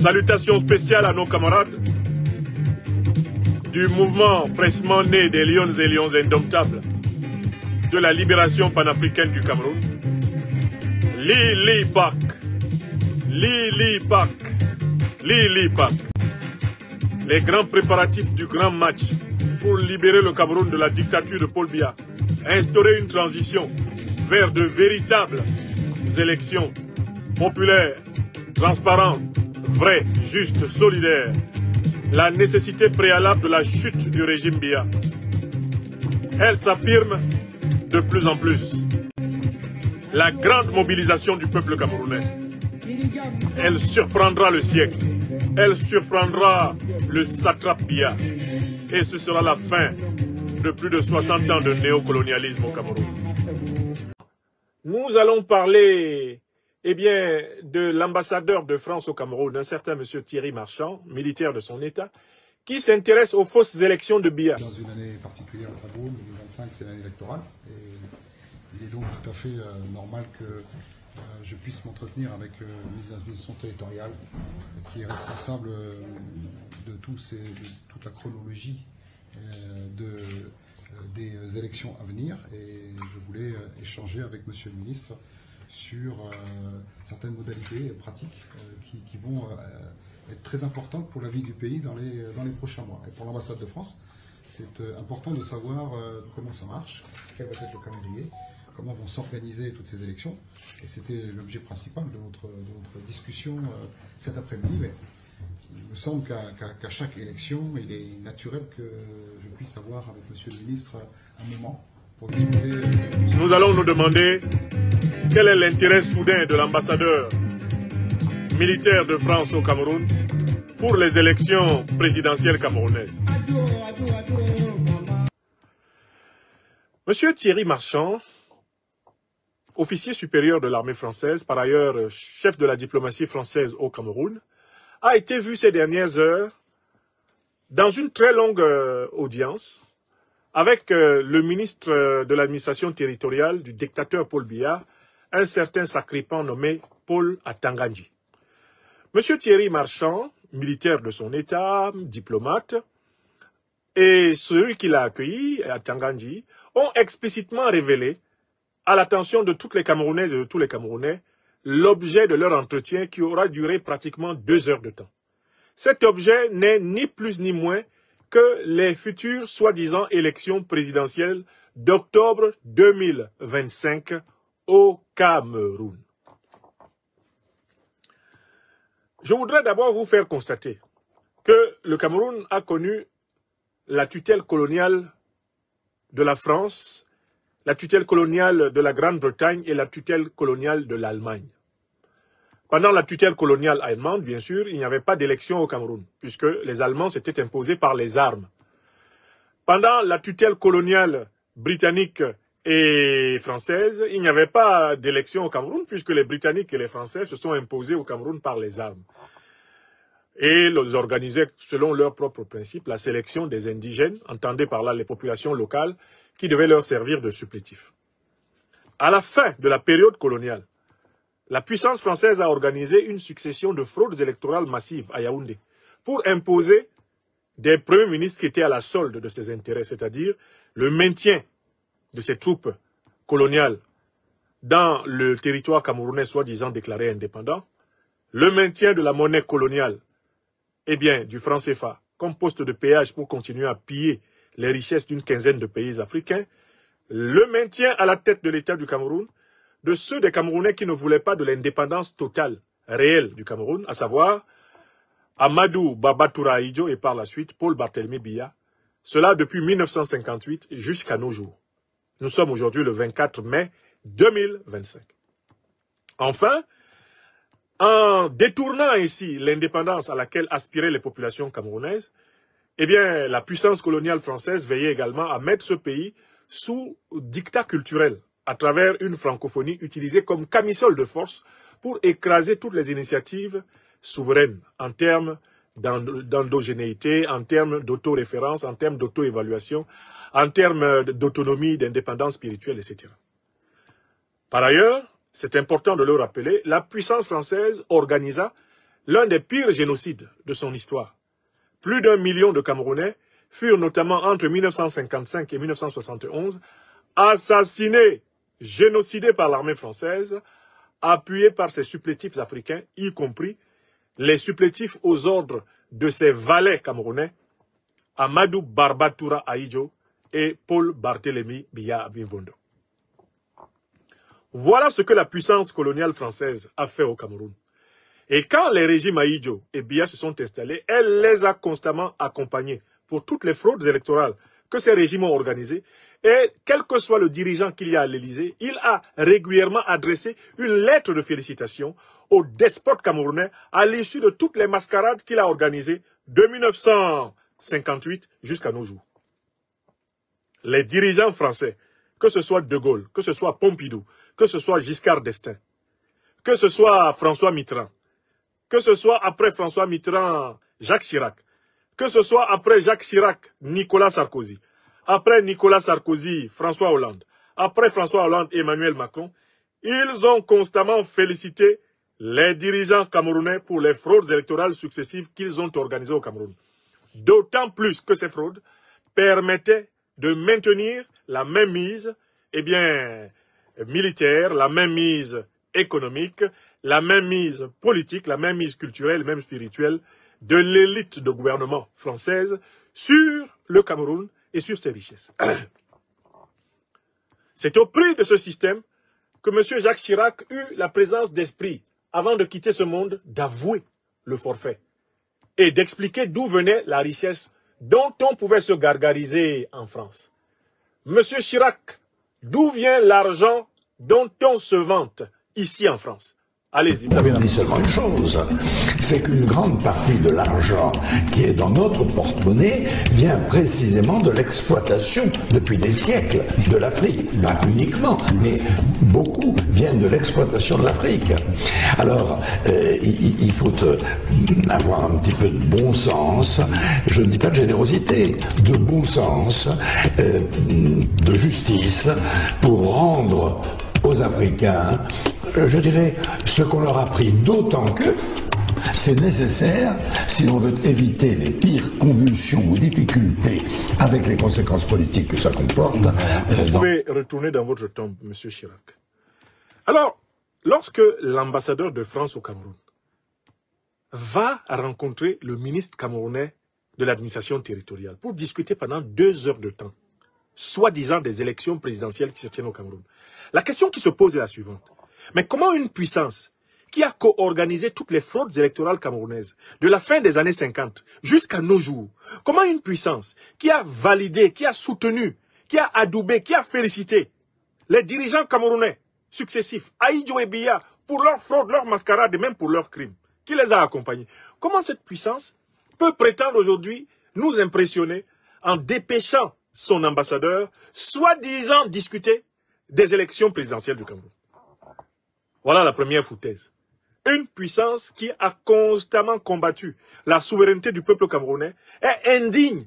Salutations spéciales à nos camarades du mouvement fraîchement né des Lions et Lions indomptables de la libération panafricaine du Cameroun. Lili Pak, Lili Pak, Lili Pak. Les grands préparatifs du grand match pour libérer le Cameroun de la dictature de Paul Biya, instaurer une transition vers de véritables élections populaires, transparentes, vraies, justes, solidaires. La nécessité préalable de la chute du régime Biya. Elle s'affirme de plus en plus. La grande mobilisation du peuple camerounais. Elle surprendra le siècle. Elle surprendra le satrape Biya. Et ce sera la fin de plus de 60 ans de néocolonialisme au Cameroun. Nous allons parler de l'ambassadeur de France au Cameroun, un certain monsieur Thierry Marchand, militaire de son État, qui s'intéresse aux fausses élections de Biya. Dans une année particulière au Cameroun, 2025, c'est l'année électorale. Et il est donc tout à fait normal que je puisse m'entretenir avec le ministre de l'administration territoriale, qui est responsable de toute la chronologie des élections à venir. Et je voulais échanger avec monsieur le ministre sur certaines modalités pratiques qui vont être très importantes pour la vie du pays dans les prochains mois. Et pour l'ambassade de France, c'est important de savoir comment ça marche, quel va être le calendrier, comment vont s'organiser toutes ces élections. Et c'était l'objet principal de notre discussion cet après-midi. Mais il me semble qu'à chaque élection, il est naturel que je puisse avoir avec monsieur le ministre un moment pour discuter. Nous allons nous demander quel est l'intérêt soudain de l'ambassadeur militaire de France au Cameroun pour les élections présidentielles camerounaises. Monsieur Thierry Marchand, officier supérieur de l'armée française, par ailleurs chef de la diplomatie française au Cameroun, a été vu ces dernières heures dans une très longue audience avec le ministre de l'administration territoriale du dictateur Paul Biya, un certain sacripant nommé Paul Atangandji. Monsieur Thierry Marchand, militaire de son État, diplomate, et ceux qui l'ont accueilli, Atangandji, ont explicitement révélé à l'attention de toutes les Camerounaises et de tous les Camerounais l'objet de leur entretien qui aura duré pratiquement 2 heures de temps. Cet objet n'est ni plus ni moins que les futures soi-disant élections présidentielles d'octobre 2025 au Cameroun. Je voudrais d'abord vous faire constater que le Cameroun a connu la tutelle coloniale de la France, la tutelle coloniale de la Grande-Bretagne et la tutelle coloniale de l'Allemagne. Pendant la tutelle coloniale allemande, bien sûr, il n'y avait pas d'élection au Cameroun, puisque les Allemands s'étaient imposés par les armes. Pendant la tutelle coloniale britannique et française, il n'y avait pas d'élection au Cameroun, puisque les Britanniques et les Français se sont imposés au Cameroun par les armes. Et ils organisaient, selon leurs propres principes, la sélection des indigènes, entendez par là les populations locales, qui devaient leur servir de supplétifs. À la fin de la période coloniale, la puissance française a organisé une succession de fraudes électorales massives à Yaoundé pour imposer des premiers ministres qui étaient à la solde de ses intérêts, c'est-à-dire le maintien de ces troupes coloniales dans le territoire camerounais soi-disant déclaré indépendant, le maintien de la monnaie coloniale, du franc CFA, comme poste de péage pour continuer à piller les richesses d'une quinzaine de pays africains, le maintien à la tête de l'État du Cameroun de ceux des Camerounais qui ne voulaient pas de l'indépendance totale, réelle du Cameroun, à savoir Amadou Baba Touraïdjo et par la suite Paul Barthélemy Biya, cela depuis 1958 jusqu'à nos jours. Nous sommes aujourd'hui le 24 mai 2025. Enfin, en détournant ainsi l'indépendance à laquelle aspiraient les populations camerounaises, la puissance coloniale française veillait également à mettre ce pays sous dictat culturel, à travers une francophonie utilisée comme camisole de force pour écraser toutes les initiatives souveraines en termes d'endogénéité, en termes d'autoréférence, en termes d'auto-évaluation, en termes d'autonomie, d'indépendance spirituelle, etc. Par ailleurs, c'est important de le rappeler, la puissance française organisa l'un des pires génocides de son histoire. Plus d'1 million de Camerounais furent notamment entre 1955 et 1971 assassinés, génocidés par l'armée française, appuyés par ses supplétifs africains, y compris les supplétifs aux ordres de ses valets camerounais, Amadou Barbatoura Ahidjo et Paul Barthélemy Biya Abimbondo. Voilà ce que la puissance coloniale française a fait au Cameroun. Et quand les régimes Ahidjo et Biya se sont installés, elle les a constamment accompagnés pour toutes les fraudes électorales que ces régimes ont organisées. Et quel que soit le dirigeant qu'il y a à l'Élysée, il a régulièrement adressé une lettre de félicitations au despote camerounais à l'issue de toutes les mascarades qu'il a organisées de 1958 jusqu'à nos jours. Les dirigeants français, que ce soit De Gaulle, que ce soit Pompidou, que ce soit Giscard d'Estaing, que ce soit François Mitterrand, que ce soit après François Mitterrand, Jacques Chirac, que ce soit après Jacques Chirac, Nicolas Sarkozy, après Nicolas Sarkozy, François Hollande, après François Hollande, Emmanuel Macron, ils ont constamment félicité les dirigeants camerounais pour les fraudes électorales successives qu'ils ont organisées au Cameroun. D'autant plus que ces fraudes permettaient de maintenir la mainmise, militaire, la mainmise économique, la mainmise politique, la mainmise culturelle, même spirituelle de l'élite de gouvernement française sur le Cameroun et sur ses richesses. C'est au prix de ce système que M. Jacques Chirac eut la présence d'esprit, avant de quitter ce monde, d'avouer le forfait et d'expliquer d'où venait la richesse dont on pouvait se gargariser en France. M. Chirac, d'où vient l'argent dont on se vante ici en France? Allez-y, vous avez la parole. Seulement une chose, c'est qu'une grande partie de l'argent qui est dans notre porte-monnaie vient précisément de l'exploitation depuis des siècles de l'Afrique. Pas uniquement, mais beaucoup viennent de l'exploitation de l'Afrique. Alors, il faut avoir un petit peu de bon sens, je ne dis pas de générosité, de bon sens, de justice, pour rendre aux Africains, je dirais, ce qu'on leur a pris, d'autant que c'est nécessaire si l'on veut éviter les pires convulsions ou difficultés avec les conséquences politiques que ça comporte. Vous pouvez retourner dans votre tombe, M. Chirac. Alors, lorsque l'ambassadeur de France au Cameroun va rencontrer le ministre camerounais de l'administration territoriale pour discuter pendant 2 heures de temps, soi-disant des élections présidentielles qui se tiennent au Cameroun, la question qui se pose est la suivante. Mais comment une puissance qui a co-organisé toutes les fraudes électorales camerounaises de la fin des années 50 jusqu'à nos jours, comment une puissance qui a validé, qui a soutenu, qui a adoubé, qui a félicité les dirigeants camerounais successifs, Ahidjo et Biya, pour leurs fraudes, leurs mascarades et même pour leurs crimes, qui les a accompagnés, comment cette puissance peut prétendre aujourd'hui nous impressionner en dépêchant son ambassadeur, soi-disant discuter des élections présidentielles du Cameroun? Voilà la première foutaise. Une puissance qui a constamment combattu la souveraineté du peuple camerounais est indigne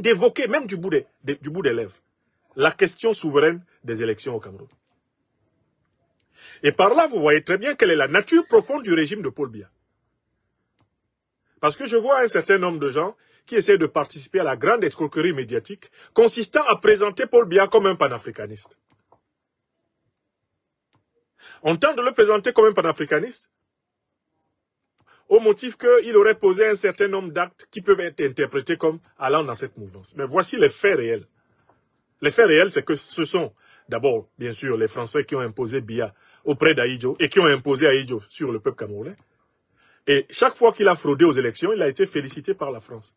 d'évoquer, même du bout des lèvres, la question souveraine des élections au Cameroun. Et par là, vous voyez très bien quelle est la nature profonde du régime de Paul Biya. Parce que je vois un certain nombre de gens qui essaient de participer à la grande escroquerie médiatique consistant à présenter Paul Biya comme un panafricaniste. On tente de le présenter comme un panafricaniste au motif qu'il aurait posé un certain nombre d'actes qui peuvent être interprétés comme allant dans cette mouvance. Mais voici les faits réels. Les faits réels, c'est que ce sont d'abord, bien sûr, les Français qui ont imposé Biya auprès d'Ahidjo et qui ont imposé Ahidjo sur le peuple camerounais. Et chaque fois qu'il a fraudé aux élections, il a été félicité par la France.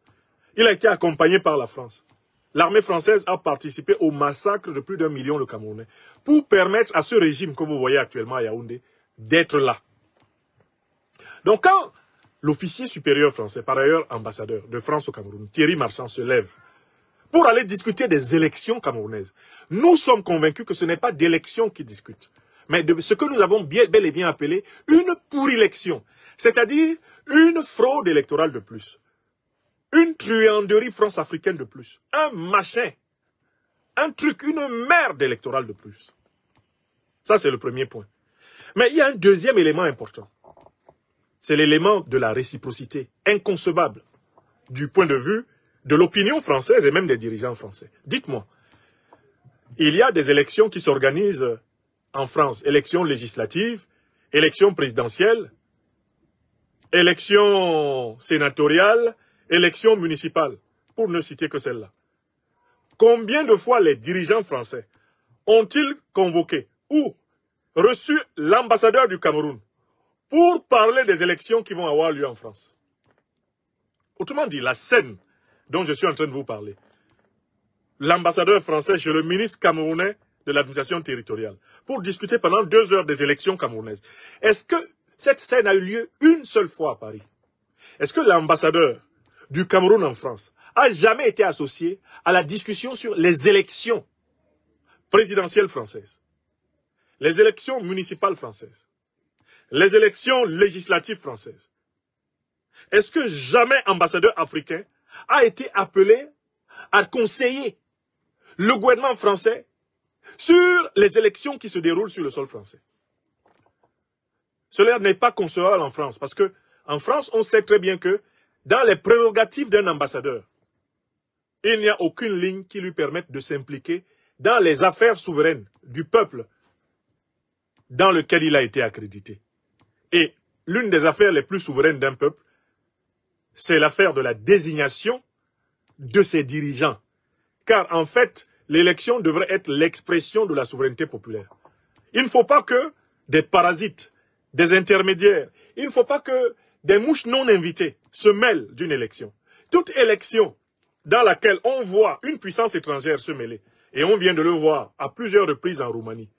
Il a été accompagné par la France. L'armée française a participé au massacre de plus d'1 million de Camerounais pour permettre à ce régime que vous voyez actuellement à Yaoundé d'être là. Donc quand l'officier supérieur français, par ailleurs ambassadeur de France au Cameroun, Thierry Marchand, se lève pour aller discuter des élections camerounaises, nous sommes convaincus que ce n'est pas d'élections qu'il discute, mais de ce que nous avons bel et bien appelé une pourrilection, c'est-à-dire une fraude électorale de plus. Une truanderie france-africaine de plus. Un machin. Un truc, une merde électorale de plus. Ça, c'est le premier point. Mais il y a un deuxième élément important. C'est l'élément de la réciprocité, inconcevable, du point de vue de l'opinion française et même des dirigeants français. Dites-moi, il y a des élections qui s'organisent en France, élections législatives, élections présidentielles, élections sénatoriales, élections municipales, pour ne citer que celles-là. Combien de fois les dirigeants français ont-ils convoqué ou reçu l'ambassadeur du Cameroun pour parler des élections qui vont avoir lieu en France? Autrement dit, la scène dont je suis en train de vous parler, l'ambassadeur français chez le ministre camerounais de l'administration territoriale, pour discuter pendant 2 heures des élections camerounaises. Est-ce que cette scène a eu lieu une seule fois à Paris? Est-ce que l'ambassadeur du Cameroun en France a jamais été associé à la discussion sur les élections présidentielles françaises, les élections municipales françaises, les élections législatives françaises? Est-ce que jamais ambassadeur africain a été appelé à conseiller le gouvernement français sur les élections qui se déroulent sur le sol français? Cela n'est pas concevable en France, parce que en France, on sait très bien que dans les prérogatives d'un ambassadeur, il n'y a aucune ligne qui lui permette de s'impliquer dans les affaires souveraines du peuple dans lequel il a été accrédité. Et l'une des affaires les plus souveraines d'un peuple, c'est l'affaire de la désignation de ses dirigeants. Car en fait, l'élection devrait être l'expression de la souveraineté populaire. Il ne faut pas que des parasites, des intermédiaires, il ne faut pas que des mouches non invitées se mêlent d'une élection. Toute élection dans laquelle on voit une puissance étrangère se mêler, et on vient de le voir à plusieurs reprises en Roumanie,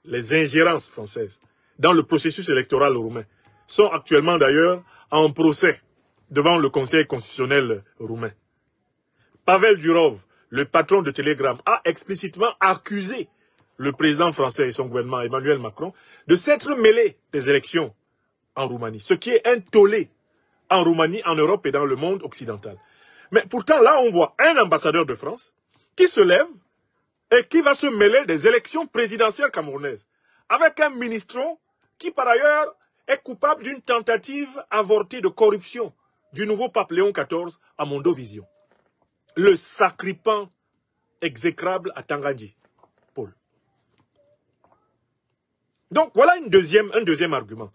les ingérences françaises dans le processus électoral roumain sont actuellement d'ailleurs en procès devant le Conseil constitutionnel roumain. Pavel Durov, le patron de Telegram, a explicitement accusé le président français et son gouvernement, Emmanuel Macron, de s'être mêlé des élections en Roumanie, ce qui est un tollé en Roumanie, en Europe et dans le monde occidental. Mais pourtant, là, on voit un ambassadeur de France qui se lève et qui va se mêler des élections présidentielles camerounaises, avec un ministron qui, par ailleurs, est coupable d'une tentative avortée de corruption du nouveau pape Léon XIV à Mondovision. Le sacripant exécrable à Tangandji, Paul. Donc, voilà un deuxième argument.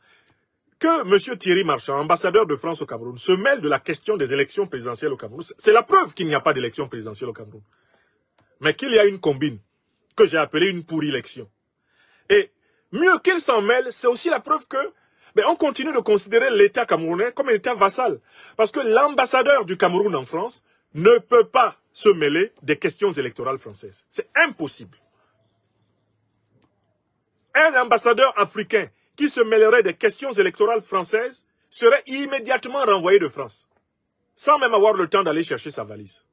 Que M. Thierry Marchand, ambassadeur de France au Cameroun, se mêle de la question des élections présidentielles au Cameroun, c'est la preuve qu'il n'y a pas d'élection présidentielle au Cameroun. Mais qu'il y a une combine, que j'ai appelée une pourrilection. Et mieux qu'il s'en mêle, c'est aussi la preuve que on continue de considérer l'État camerounais comme un État vassal. Parce que l'ambassadeur du Cameroun en France ne peut pas se mêler des questions électorales françaises. C'est impossible. Un ambassadeur africain qui se mêlerait des questions électorales françaises serait immédiatement renvoyé de France, sans même avoir le temps d'aller chercher sa valise.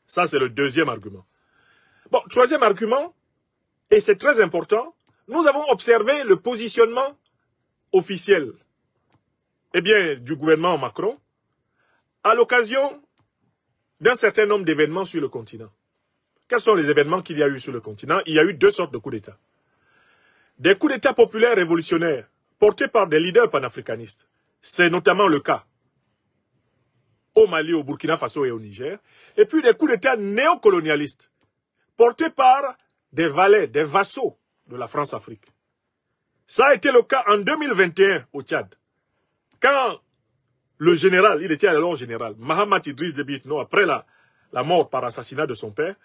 Ça, c'est le deuxième argument. Bon, troisième argument, et c'est très important, nous avons observé le positionnement officiel du gouvernement Macron à l'occasion d'un certain nombre d'événements sur le continent. Quels sont les événements qu'il y a eu sur le continent? Il y a eu 2 sortes de coups d'État. Des coups d'État populaires révolutionnaires portés par des leaders panafricanistes. C'est notamment le cas au Mali, au Burkina Faso et au Niger. Et puis des coups d'État néocolonialistes portés par des valets, des vassaux de la France-Afrique. Ça a été le cas en 2021 au Tchad. Quand le général, il était alors général, Mahamat Idriss Déby Itno, après la mort par assassinat de son père,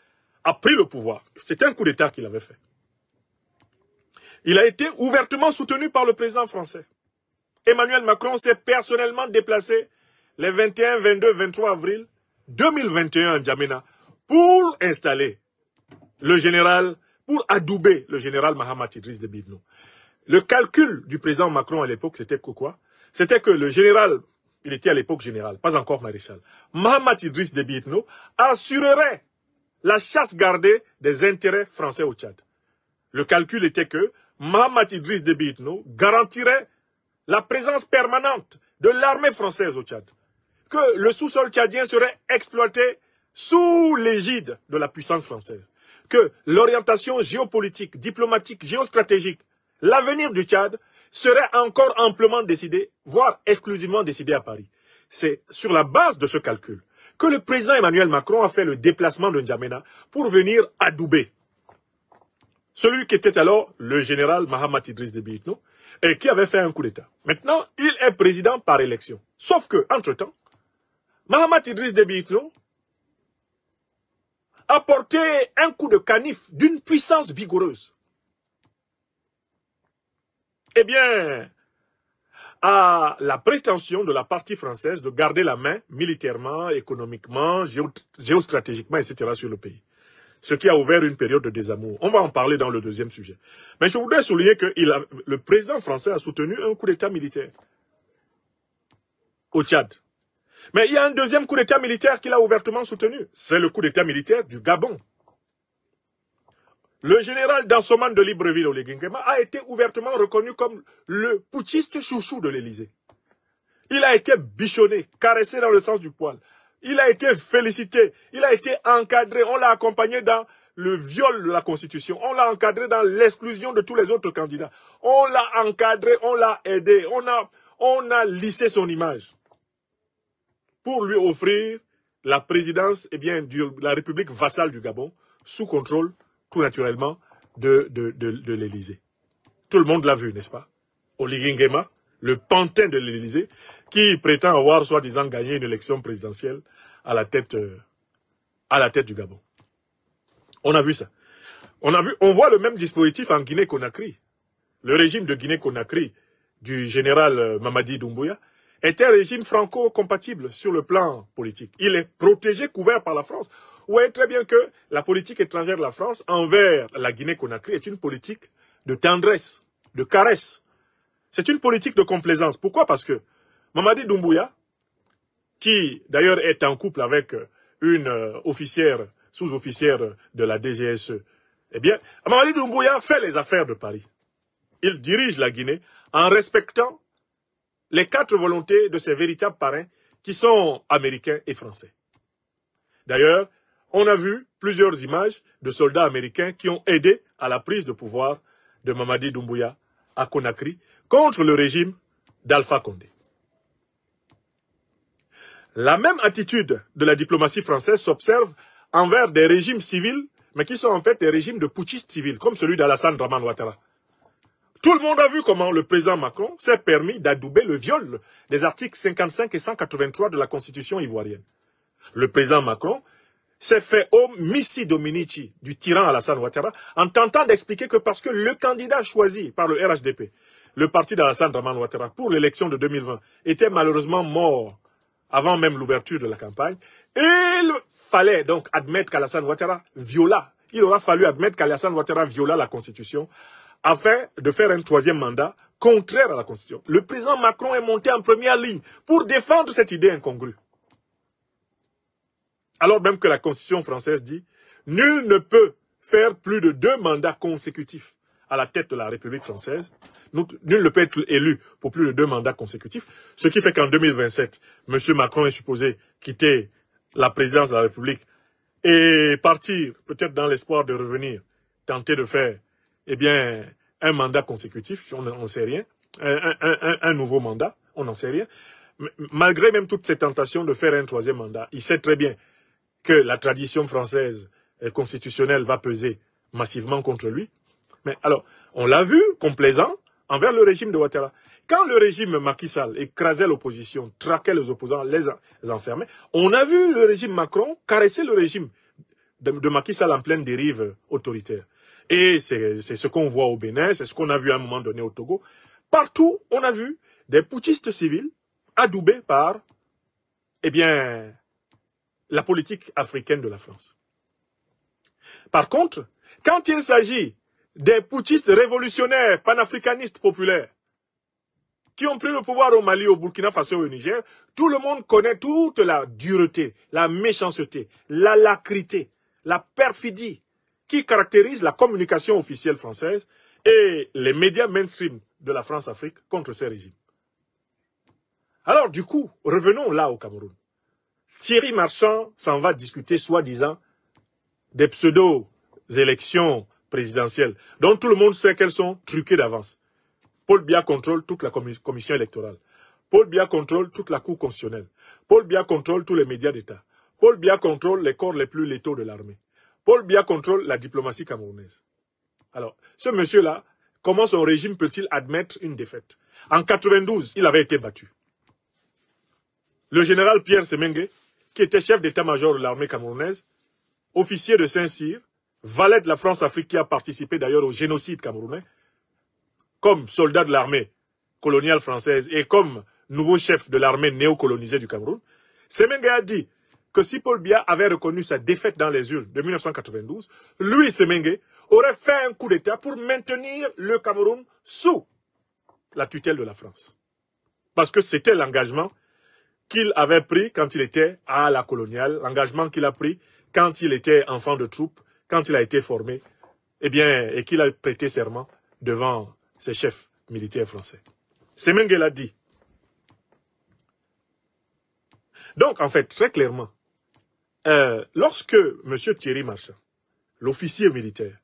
a pris le pouvoir. C'était un coup d'État qu'il avait fait. Il a été ouvertement soutenu par le président français. Emmanuel Macron s'est personnellement déplacé les 21, 22, 23 avril 2021 à N'Djamena pour installer le général, pour adouber le général Mahamat Idriss Déby Itno. Le calcul du président Macron à l'époque, c'était quoi? C'était que le général, il était à l'époque général, pas encore maréchal, Mahamat Idriss Déby Itno assurerait la chasse gardée des intérêts français au Tchad. Le calcul était que Mahamat Idriss Déby Itno garantirait la présence permanente de l'armée française au Tchad. Que le sous-sol tchadien serait exploité sous l'égide de la puissance française. Que l'orientation géopolitique, diplomatique, géostratégique, l'avenir du Tchad serait encore amplement décidé, voire exclusivement décidé à Paris. C'est sur la base de ce calcul que le président Emmanuel Macron a fait le déplacement de N'Djamena pour venir adouber celui qui était alors le général Mahamat Idriss Déby Itno et qui avait fait un coup d'État. Maintenant, il est président par élection. Sauf que, entre-temps, Mahamat Idriss Déby Itno a porté un coup de canif d'une puissance vigoureuse. Eh bien, à la prétention de la partie française de garder la main militairement, économiquement, géostratégiquement, etc. sur le pays. Ce qui a ouvert une période de désamour. On va en parler dans le deuxième sujet. Mais je voudrais souligner que le président français a soutenu un coup d'État militaire au Tchad. Mais il y a un deuxième coup d'État militaire qu'il a ouvertement soutenu. C'est le coup d'État militaire du Gabon. Le général Dansoman de Libreville, Oligui Nguema, a été ouvertement reconnu comme le putschiste chouchou de l'Élysée. Il a été bichonné, caressé dans le sens du poil. Il a été félicité, il a été encadré, on l'a accompagné dans le viol de la Constitution, on l'a encadré dans l'exclusion de tous les autres candidats. On l'a encadré, on l'a aidé, on a lissé son image pour lui offrir la présidence de la République vassale du Gabon, sous contrôle, tout naturellement, de l'Élysée. Tout le monde l'a vu, n'est-ce pas? Oligui Nguema, le pantin de l'Élysée, qui prétend avoir soi-disant gagné une élection présidentielle à la tête du Gabon. On a vu ça. On voit le même dispositif en Guinée-Conakry. Le régime de Guinée-Conakry du général Mamadi Doumbouya est un régime franco-compatible sur le plan politique. Il est protégé, couvert par la France. Vous voyez très bien que la politique étrangère de la France envers la Guinée-Conakry est une politique de tendresse, de caresse. C'est une politique de complaisance. Pourquoi? Parce que Mamadi Doumbouya, qui d'ailleurs est en couple avec une officière, sous-officière de la DGSE, eh bien, Mamadi Doumbouya fait les affaires de Paris. Il dirige la Guinée en respectant les 4 volontés de ses véritables parrains qui sont américains et français. D'ailleurs, on a vu plusieurs images de soldats américains qui ont aidé à la prise de pouvoir de Mamadi Doumbouya à Conakry contre le régime d'Alpha Condé. La même attitude de la diplomatie française s'observe envers des régimes civils, mais qui sont en fait des régimes de putschistes civils, comme celui d'Alassane Draman Ouattara. Tout le monde a vu comment le président Macron s'est permis d'adouber le viol des articles 55 et 183 de la Constitution ivoirienne. Le président Macron s'est fait au Missi Dominici du tyran Alassane Ouattara en tentant d'expliquer que parce que le candidat choisi par le RHDP, le parti d'Alassane Draman Ouattara pour l'élection de 2020, était malheureusement mort avant même l'ouverture de la campagne, il fallait donc admettre qu'Alassane Ouattara viola, il aura fallu admettre qu'Alassane Ouattara viola la Constitution afin de faire un 3e mandat contraire à la Constitution. Le président Macron est monté en première ligne pour défendre cette idée incongrue. Alors même que la Constitution française dit « Nul ne peut faire plus de 2 mandats consécutifs à la tête de la République française. Nul ne peut être élu pour plus de 2 mandats consécutifs. » Ce qui fait qu'en 2027, M. Macron est supposé quitter la présidence de la République et partir, peut-être dans l'espoir de revenir, tenter de faire un mandat consécutif, on n'en sait rien, un nouveau mandat, on n'en sait rien. Malgré même toutes ces tentations de faire un 3e mandat, il sait très bien que la tradition française constitutionnelle va peser massivement contre lui. Mais alors, on l'a vu, complaisant, envers le régime de Ouattara. Quand le régime Macky Sall écrasait l'opposition, traquait les opposants, les enfermait, on a vu le régime Macron caresser le régime de Macky Sall en pleine dérive autoritaire. Et c'est ce qu'on voit au Bénin, c'est ce qu'on a vu à un moment donné au Togo. Partout, on a vu des putschistes civils adoubés par, la politique africaine de la France. Par contre, quand il s'agit des putschistes révolutionnaires, panafricanistes populaires, qui ont pris le pouvoir au Mali, au Burkina Faso et au Niger, tout le monde connaît toute la dureté, la méchanceté, la lacrité, la perfidie qui caractérise la communication officielle française et les médias mainstream de la France-Afrique contre ces régimes. Alors du coup, revenons là au Cameroun. Thierry Marchand s'en va discuter soi-disant des pseudo-élections présidentielles dont tout le monde sait qu'elles sont truquées d'avance. Paul Biya contrôle toute la commission électorale. Paul Biya contrôle toute la cour constitutionnelle. Paul Biya contrôle tous les médias d'État. Paul Biya contrôle les corps les plus létaux de l'armée. Paul Biya contrôle la diplomatie camerounaise. Alors, ce monsieur-là, comment son régime peut-il admettre une défaite? En 92, il avait été battu. Le général Pierre Semengue, qui était chef d'état-major de l'armée camerounaise, officier de Saint-Cyr, valet de la France-Afrique qui a participé d'ailleurs au génocide camerounais, comme soldat de l'armée coloniale française et comme nouveau chef de l'armée néocolonisée du Cameroun, Semengue a dit que si Paul Biya avait reconnu sa défaite dans les urnes de 1992, lui, Semengue, aurait fait un coup d'État pour maintenir le Cameroun sous la tutelle de la France. Parce que c'était l'engagement qu'il avait pris quand il était à la coloniale, l'engagement qu'il a pris quand il était enfant de troupe, quand il a été formé, eh bien, et qu'il a prêté serment devant ses chefs militaires français. Semengue l'a dit. Donc, en fait, très clairement, lorsque M. Thierry Marchand, l'officier militaire,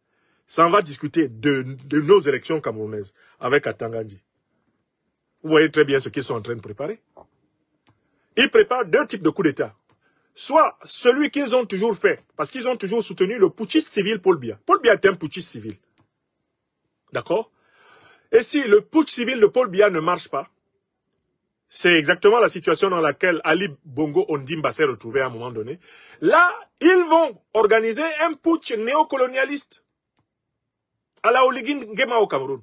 s'en va discuter de nos élections camerounaises avec Atangandi, vous voyez très bien ce qu'ils sont en train de préparer. Ils préparent deux types de coups d'État. Soit celui qu'ils ont toujours fait, parce qu'ils ont toujours soutenu le putschiste civil Paul Biya. Paul Biya est un putschiste civil. D'accord? Et si le putsch civil de Paul Biya ne marche pas, c'est exactement la situation dans laquelle Ali Bongo Ondimba s'est retrouvé à un moment donné. Là, ils vont organiser un putsch néocolonialiste à la Oligui Nguema au Cameroun.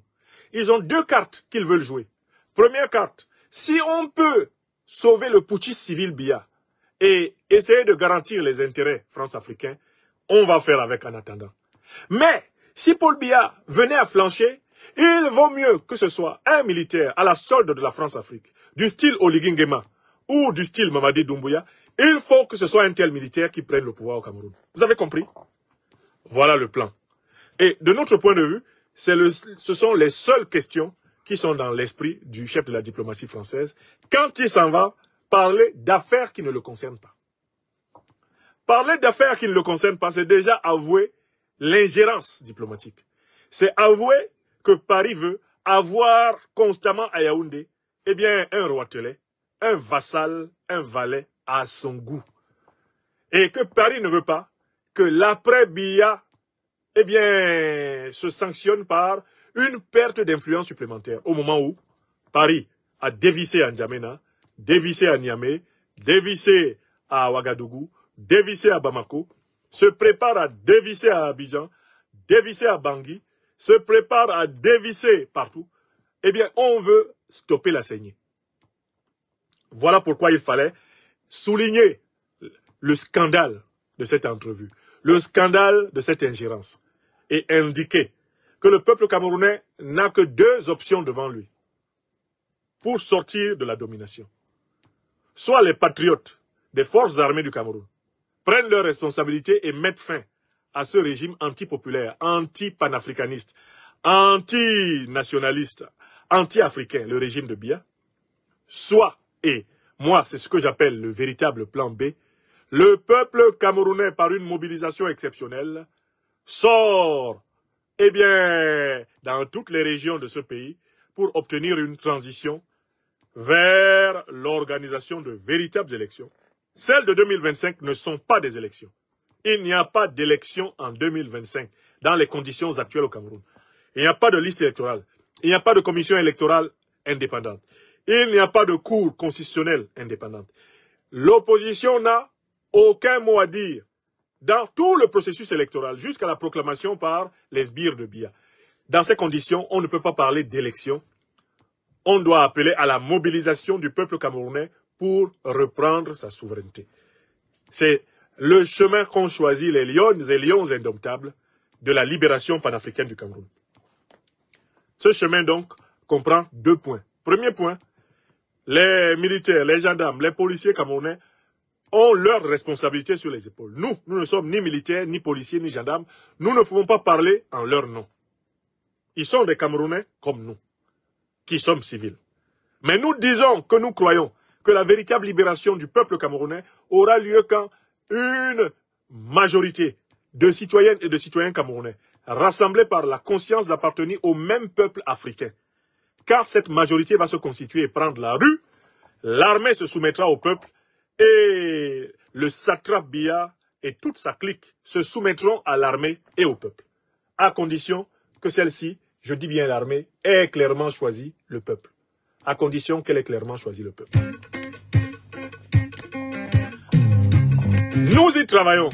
Ils ont deux cartes qu'ils veulent jouer. Première carte, si on peut sauver le putschiste civil Biya et essayer de garantir les intérêts france-africains, on va faire avec en attendant. Mais si Paul Biya venait à flancher, il vaut mieux que ce soit un militaire à la solde de la France-Afrique, du style Oligui Nguema ou du style Mamadi Doumbouya. Il faut que ce soit un tel militaire qui prenne le pouvoir au Cameroun. Vous avez compris? Voilà le plan. Et de notre point de vue, ce sont les seules questions qui sont dans l'esprit du chef de la diplomatie française quand il s'en va parler d'affaires qui ne le concernent pas. Parler d'affaires qui ne le concernent pas, c'est déjà avouer l'ingérence diplomatique. C'est avouer que Paris veut avoir constamment à Yaoundé, eh bien, un roitelet, un vassal, un valet à son goût. Et que Paris ne veut pas que l'après-Biya, eh bien, se sanctionne par une perte d'influence supplémentaire au moment où Paris a dévissé à N'Djamena, dévissé à Niamey, dévissé à Ouagadougou, dévissé à Bamako, se prépare à dévisser à Abidjan, dévisser à Bangui, se prépare à dévisser partout. Eh bien, on veut stopper la saignée. Voilà pourquoi il fallait souligner le scandale de cette entrevue, le scandale de cette ingérence, et indiquer que le peuple camerounais n'a que deux options devant lui pour sortir de la domination. Soit les patriotes des forces armées du Cameroun prennent leurs responsabilités et mettent fin à ce régime anti-populaire, anti-panafricaniste, anti-nationaliste, anti-africain, le régime de Biya. Soit, et moi c'est ce que j'appelle le véritable plan B, le peuple camerounais par une mobilisation exceptionnelle sort, eh bien, dans toutes les régions de ce pays pour obtenir une transition vers l'organisation de véritables élections. Celles de 2025 ne sont pas des élections. Il n'y a pas d'élection en 2025 dans les conditions actuelles au Cameroun. Il n'y a pas de liste électorale. Il n'y a pas de commission électorale indépendante. Il n'y a pas de cour constitutionnelle indépendante. L'opposition n'a aucun mot à dire dans tout le processus électoral jusqu'à la proclamation par les sbires de Biya. Dans ces conditions, on ne peut pas parler d'élection. On doit appeler à la mobilisation du peuple camerounais pour reprendre sa souveraineté. C'est le chemin qu'ont choisi les lions et lions indomptables de la libération panafricaine du Cameroun. Ce chemin donc comprend deux points. Premier point, les militaires, les gendarmes, les policiers camerounais ont leurs responsabilités sur les épaules. Nous ne sommes ni militaires, ni policiers, ni gendarmes. Nous ne pouvons pas parler en leur nom. Ils sont des Camerounais comme nous, qui sommes civils. Mais nous disons que nous croyons que la véritable libération du peuple camerounais aura lieu quand une majorité de citoyennes et de citoyens camerounais, rassemblés par la conscience d'appartenir au même peuple africain, car cette majorité va se constituer et prendre la rue, l'armée se soumettra au peuple et le satrape Biya et toute sa clique se soumettront à l'armée et au peuple, à condition que celle-ci, je dis bien l'armée, ait clairement choisi le peuple. À condition qu'elle ait clairement choisi le peuple. Nous y travaillons.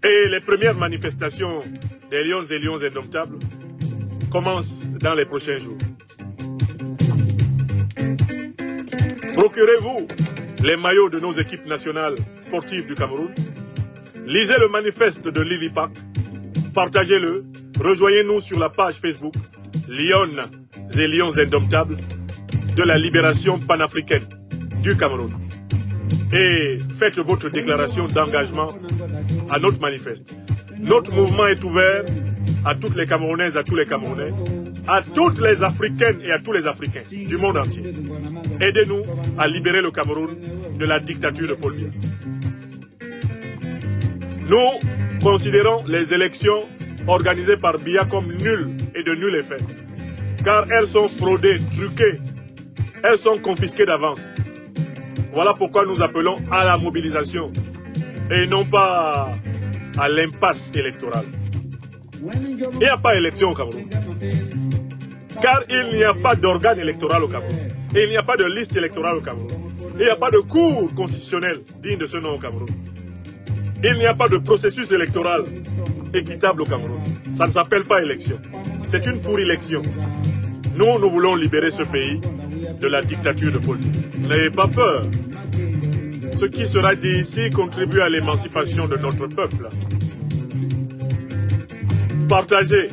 Et les premières manifestations des lions et lions indomptables commencent dans les prochains jours. Procurez-vous les maillots de nos équipes nationales sportives du Cameroun. Lisez le manifeste de Lilipak. Partagez-le. Rejoignez-nous sur la page Facebook Lions et Lions indomptables de la libération panafricaine du Cameroun. Et faites votre déclaration d'engagement à notre manifeste. Notre mouvement est ouvert à toutes les Camerounaises, à tous les Camerounais, à toutes les Africaines et à tous les Africains du monde entier. Aidez-nous à libérer le Cameroun de la dictature de Paul Biya. Nous considérons les élections organisées par Biya comme nulles et de nul effet, car elles sont fraudées, truquées, elles sont confisquées d'avance. Voilà pourquoi nous appelons à la mobilisation et non pas à l'impasse électorale. Il n'y a pas d'élection au Cameroun, car il n'y a pas d'organe électoral au Cameroun, et il n'y a pas de liste électorale au Cameroun, il n'y a pas de cour constitutionnelle digne de ce nom au Cameroun. Il n'y a pas de processus électoral équitable au Cameroun. Ça ne s'appelle pas élection. C'est une pour-élection. Nous voulons libérer ce pays de la dictature de Paul Biya. N'ayez pas peur. Ce qui sera dit ici contribue à l'émancipation de notre peuple. Partagez